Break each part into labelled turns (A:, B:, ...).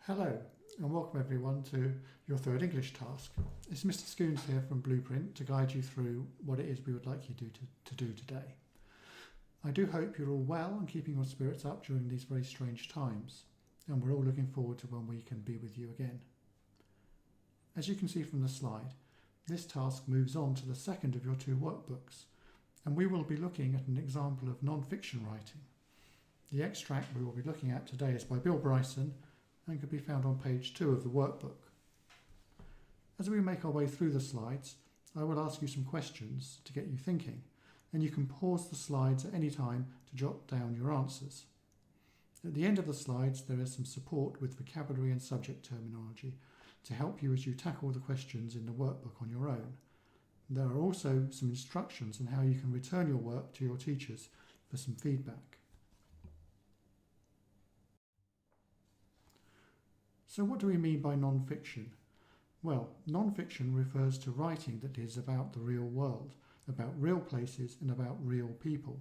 A: Hello and welcome everyone to your third English task. It's Mr. Scoons here from Blueprint to guide you through what it is we would like you to do today. I do hope you're all well and keeping your spirits up during these very strange times, and we're all looking forward to when we can be with you again. As you can see from the slide, this task moves on to the second of your two workbooks, and we will be looking at an example of non-fiction writing. The extract we will be looking at today is by Bill Bryson and can be found on page 2 of the workbook. As we make our way through the slides, I will ask you some questions to get you thinking, and you can pause the slides at any time to jot down your answers. At the end of the slides, there is some support with vocabulary and subject terminology to help you as you tackle the questions in the workbook on your own. There are also some instructions on how you can return your work to your teachers for some feedback. So what do we mean by non-fiction? Well, non-fiction refers to writing that is about the real world, about real places and about real people.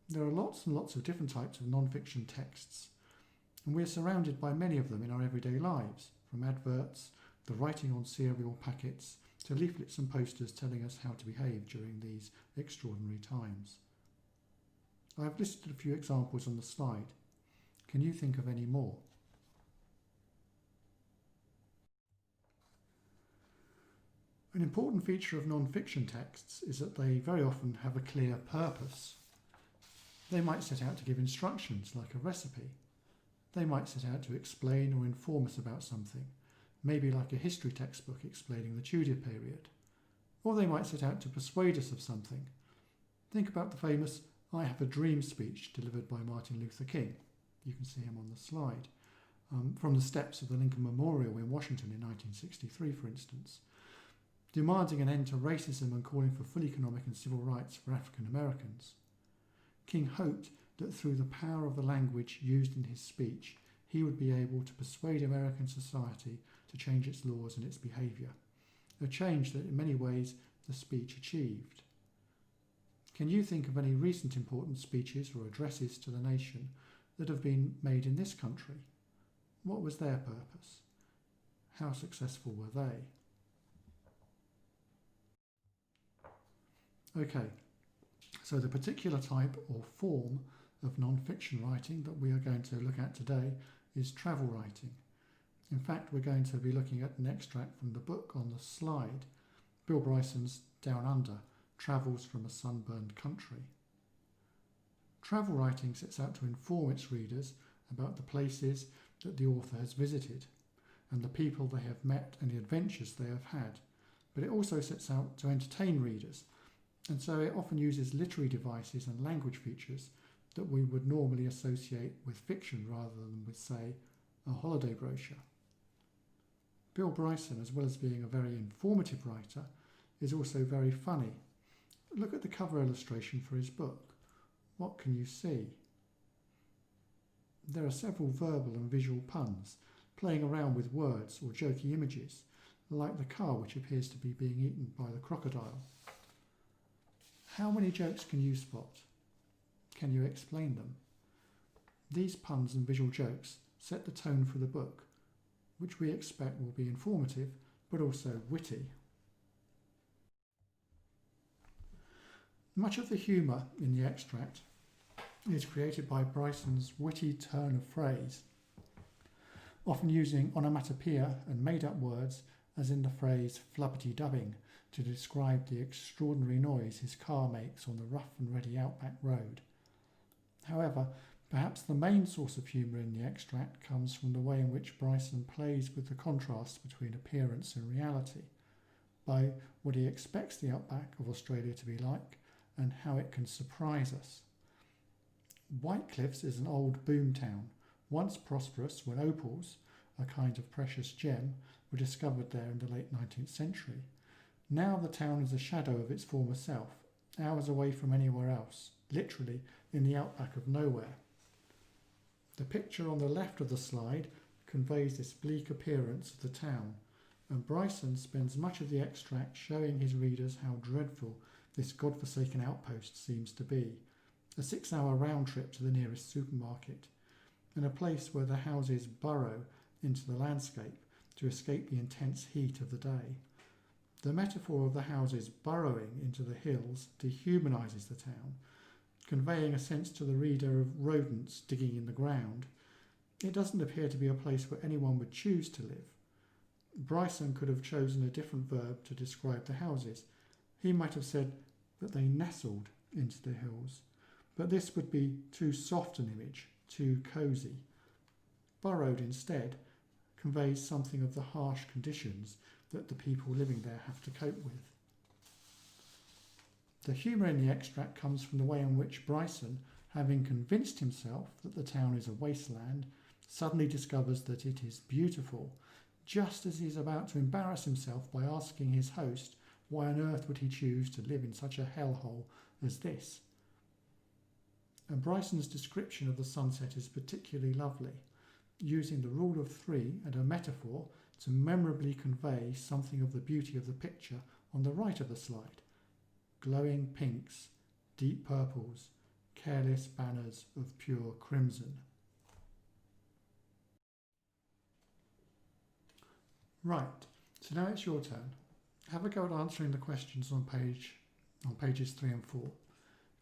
A: There are lots and lots of different types of non-fiction texts, and we are surrounded by many of them in our everyday lives, from adverts, the writing on cereal packets, to leaflets and posters telling us how to behave during these extraordinary times. I have listed a few examples on the slide. Can you think of any more? An important feature of non-fiction texts is that they very often have a clear purpose. They might set out to give instructions, like a recipe. They might set out to explain or inform us about something, maybe like a history textbook explaining the Tudor period. Or they might set out to persuade us of something. Think about the famous "I Have a Dream" speech delivered by Martin Luther King. You can see him on the slide. From the steps of the Lincoln Memorial in Washington in 1963, for instance. Demanding an end to racism and calling for full economic and civil rights for African Americans. King hoped that through the power of the language used in his speech, he would be able to persuade American society to change its laws and its behaviour, a change that in many ways the speech achieved. Can you think of any recent important speeches or addresses to the nation that have been made in this country? What was their purpose? How successful were they? Okay, so the particular type or form of non-fiction writing that we are going to look at today is travel writing. In fact, we're going to be looking at an extract from the book on the slide, Bill Bryson's Down Under, Travels from a Sunburned Country. Travel writing sets out to inform its readers about the places that the author has visited and the people they have met and the adventures they have had, but it also sets out to entertain readers, and so it often uses literary devices and language features that we would normally associate with fiction rather than with, say, a holiday brochure. Bill Bryson, as well as being a very informative writer, is also very funny. Look at the cover illustration for his book. What can you see? There are several verbal and visual puns, playing around with words or jokey images, like the car which appears to be being eaten by the crocodile. How many jokes can you spot? Can you explain them? These puns and visual jokes set the tone for the book, which we expect will be informative but also witty. Much of the humour in the extract is created by Bryson's witty turn of phrase, often using onomatopoeia and made-up words, as in the phrase flubbity-dubbing, to describe the extraordinary noise his car makes on the rough and ready outback road. However, perhaps the main source of humour in the extract comes from the way in which Bryson plays with the contrast between appearance and reality, by what he expects the outback of Australia to be like and how it can surprise us. White Cliffs is an old boom town, once prosperous when opals, a kind of precious gem, were discovered there in the late 19th century. Now the town is a shadow of its former self, hours away from anywhere else, literally in the outback of nowhere. The picture on the left of the slide conveys this bleak appearance of the town, and Bryson spends much of the extract showing his readers how dreadful this godforsaken outpost seems to be, a 6-hour round trip to the nearest supermarket, and a place where the houses burrow into the landscape to escape the intense heat of the day. The metaphor of the houses burrowing into the hills dehumanises the town, conveying a sense to the reader of rodents digging in the ground. It doesn't appear to be a place where anyone would choose to live. Bryson could have chosen a different verb to describe the houses. He might have said that they nestled into the hills, but this would be too soft an image, too cosy. Burrowed instead conveys something of the harsh conditions that the people living there have to cope with. The humour in the extract comes from the way in which Bryson, having convinced himself that the town is a wasteland, suddenly discovers that it is beautiful, just as he is about to embarrass himself by asking his host why on earth would he choose to live in such a hellhole as this. And Bryson's description of the sunset is particularly lovely, using the rule of three and a metaphor to memorably convey something of the beauty of the picture on the right of the slide. Glowing pinks, deep purples, careless banners of pure crimson. Right, so now it's your turn. Have a go at answering the questions on pages 3 and 4.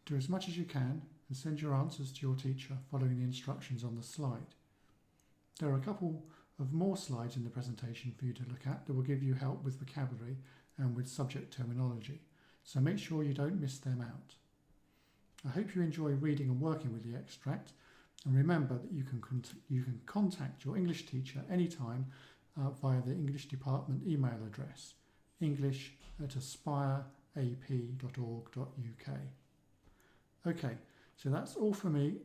A: Do as much as you can and send your answers to your teacher following the instructions on the slide. There are a couple of more slides in the presentation for you to look at that will give you help with vocabulary and with subject terminology, so make sure you don't miss them out. I hope you enjoy reading and working with the extract, and remember that you can contact your English teacher anytime via the English Department email address, english@aspireap.org.uk. Okay, so that's all from me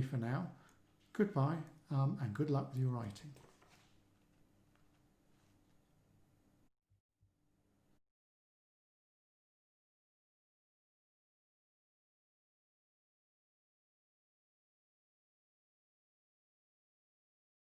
A: for now. Goodbye and good luck with your writing.